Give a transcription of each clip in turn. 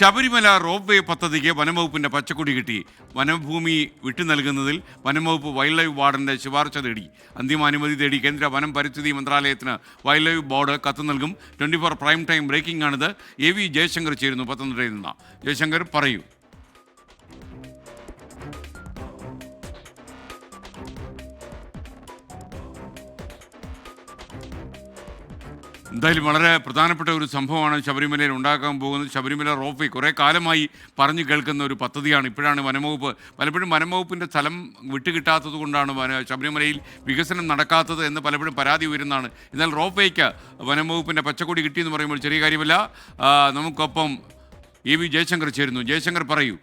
Sabarimala rope way പദ്ധതിക്ക് വനംവകുപ്പിന്റെ പച്ചക്കൊടി കിട്ടി. വനഭൂമി വിട്ടു നൽകുന്നതിൽ വനംവകുപ്പ് വൈൽഡ് ലൈഫ് വാർഡന്റെ ശുപാർശ തേടി. അന്തിമാനുമതി തേടി കേന്ദ്ര വനം പരിസ്ഥിതി മന്ത്രാലയത്തിന് വൈൽഡ് ലൈഫ് ബോർഡ് കത്ത് നൽകും. 24 പ്രൈം ടൈം ബ്രേക്കിംഗ് ആണിത്. AV ജയശങ്കർ ചേരുന്നു പത്തനംതിട്ടയിൽ നിന്ന്. ജയശങ്കർ, പറയൂ. എന്തായാലും വളരെ പ്രധാനപ്പെട്ട ഒരു സംഭവമാണ് ശബരിമലയിൽ ഉണ്ടാക്കാൻ പോകുന്നത്. ശബരിമല റോപ്പ് വേ കുറേ കാലമായി പറഞ്ഞു കേൾക്കുന്ന ഒരു പദ്ധതിയാണ്. ഇപ്പോഴാണ് വനംവകുപ്പ് പലപ്പോഴും വനംവകുപ്പിൻ്റെ സ്ഥലം വിട്ടുകിട്ടാത്തത് കൊണ്ടാണ് ശബരിമലയിൽ വികസനം നടക്കാത്തത് എന്ന് പലപ്പോഴും പരാതി ഉയരുന്നതാണ്. എന്നാൽ റോപ്പ് വേക്ക് വനംവകുപ്പിൻ്റെ പച്ചക്കൊടി കിട്ടിയെന്ന് പറയുമ്പോൾ ചെറിയ കാര്യമല്ല. നമുക്കൊപ്പം AV ജയശങ്കർ ചേരുന്നു. ജയശങ്കർ, പറയൂ.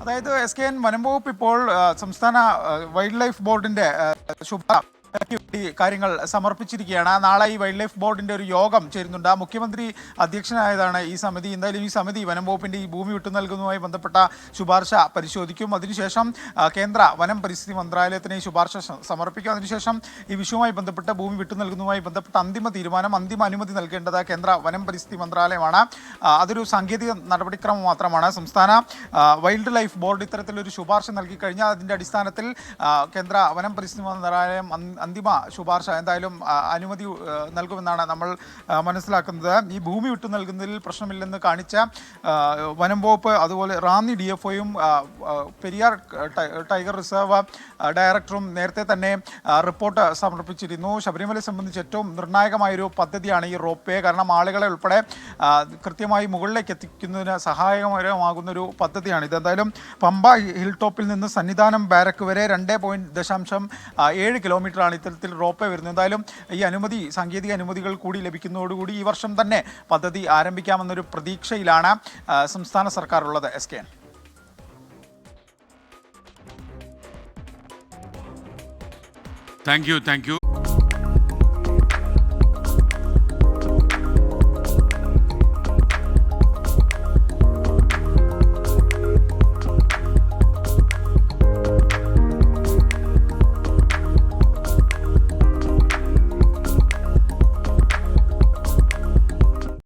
അതായത് SKN വനംവകുപ്പ് ഇപ്പോൾ സംസ്ഥാന വൈൽഡ് ലൈഫ് ബോർഡിന്റെ കാര്യങ്ങൾ സമർപ്പിച്ചിരിക്കുകയാണ്. നാളെ ഈ വൈൽഡ് ലൈഫ് ബോർഡിന്റെ ഒരു യോഗം ചേരുന്നുണ്ട്. മുഖ്യമന്ത്രി അധ്യക്ഷനായതാണ് ഈ സമിതി. എന്തായാലും ഈ സമിതി വനംവകുപ്പിന്റെ ഈ ഭൂമി വിട്ടു നൽകുന്നതുമായി ബന്ധപ്പെട്ട ശുപാർശ പരിശോധിക്കും. അതിനുശേഷം കേന്ദ്ര വനം പരിസ്ഥിതി മന്ത്രാലയത്തിന് ഈ ശുപാർശ സമർപ്പിക്കും. അതിനുശേഷം ഈ വിഷയവുമായി ബന്ധപ്പെട്ട് ഭൂമി വിട്ടു നൽകുന്നതുമായി ബന്ധപ്പെട്ട അന്തിമ തീരുമാനം, അന്തിമ അനുമതി നൽകേണ്ടത് കേന്ദ്ര വനം പരിസ്ഥിതി മന്ത്രാലയമാണ്. അതൊരു സാങ്കേതിക നടപടിക്രമം മാത്രമാണ്. സംസ്ഥാന വൈൽഡ് ലൈഫ് ബോർഡ് ഇത്തരത്തിലൊരു ശുപാർശ നൽകി കഴിഞ്ഞാൽ അതിൻ്റെ അടിസ്ഥാനത്തിൽ കേന്ദ്ര വനം പരിസ്ഥിതി മന്ത്രാലയം അന്തിമ ശുപാർശ എന്തായാലും അനുമതി നൽകുമെന്നാണ് നമ്മൾ മനസ്സിലാക്കുന്നത്. ഈ ഭൂമി വിട്ടു നൽകുന്നതിൽ പ്രശ്നമില്ലെന്ന് കാണിച്ച വനം വകുപ്പ്, അതുപോലെ റാന്നി DFOയും പെരിയാർ ടൈഗർ റിസർവ് ഡയറക്ടറും നേരത്തെ തന്നെ റിപ്പോർട്ട് സമർപ്പിച്ചിരുന്നു. ശബരിമലയെ സംബന്ധിച്ച് ഏറ്റവും നിർണായകമായൊരു പദ്ധതിയാണ് ഈ റോപ്പ് വേ. കാരണം ആളുകളെ ഉൾപ്പെടെ കൃത്യമായി മുകളിലേക്ക് എത്തിക്കുന്നതിന് സഹായകരമാകുന്നൊരു പദ്ധതിയാണ് ഇത്. എന്തായാലും പമ്പ ഹിൽ ടോപ്പിൽ നിന്ന് സന്നിധാനം ബാരക്ക് വരെ 2.7 കിലോമീറ്ററാണ് ഇത്തരത്തിൽ റോപ്പ് വേ വരുന്നത്. എന്തായാലും ഈ അനുമതി, സാങ്കേതിക അനുമതികൾ കൂടി ലഭിക്കുന്നതോടുകൂടി ഈ വർഷം തന്നെ പദ്ധതി ആരംഭിക്കാമെന്നൊരു പ്രതീക്ഷയിലാണ് സംസ്ഥാന സർക്കാർ ഉള്ളത്. SKN. Thank you.